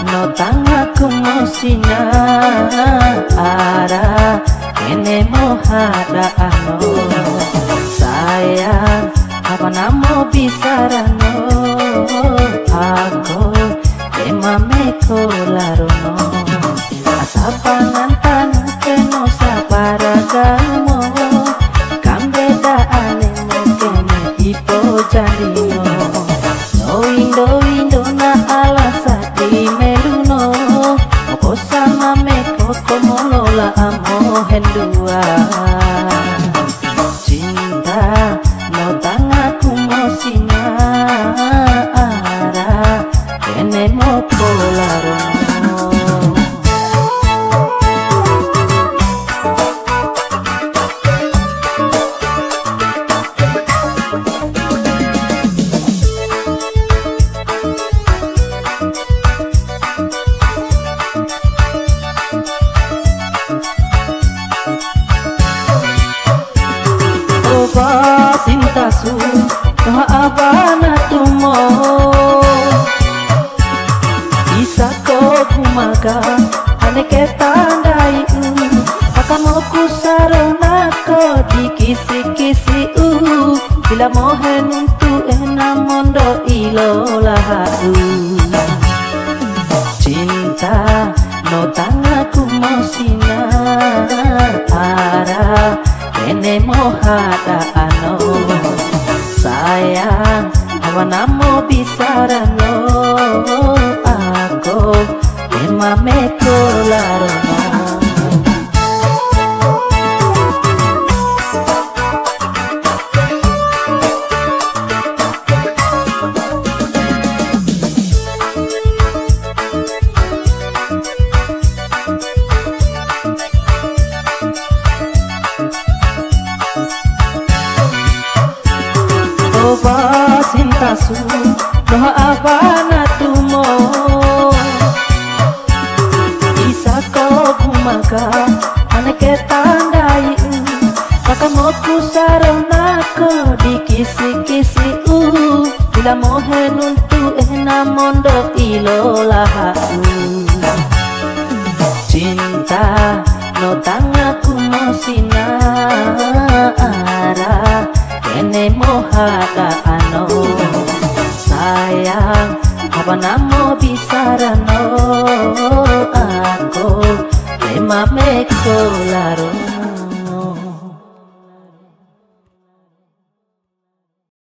No tan como si nada kene mohada ano sayang apa namo bisarano aku emame kolarono asapangan tanah keno saparagamo kambeda anemo kene ipo jandino no indo na alasati meluno moko sama meko como lola amo hendua cinta no tangaku mosina ara kene moko larono. Cintasu no abana tumo bisa ko kumaga ane ke tandai akamo kusarona ko dikisi-kisi bila mohen untuk enamondo ilola cinta no tangaku mosina ara kene mohada ano sayang awanamo bisarano aku emame kolarono. Cintasu no abana tumo isa ko kumaga ane ke tandai sakamoku sarona ko dikisi-kisi bila mohen untuk enamondo ilola cinta no tangaku mosina ara kene mohada ano sayang apa namo bisarano aku emame kolarono.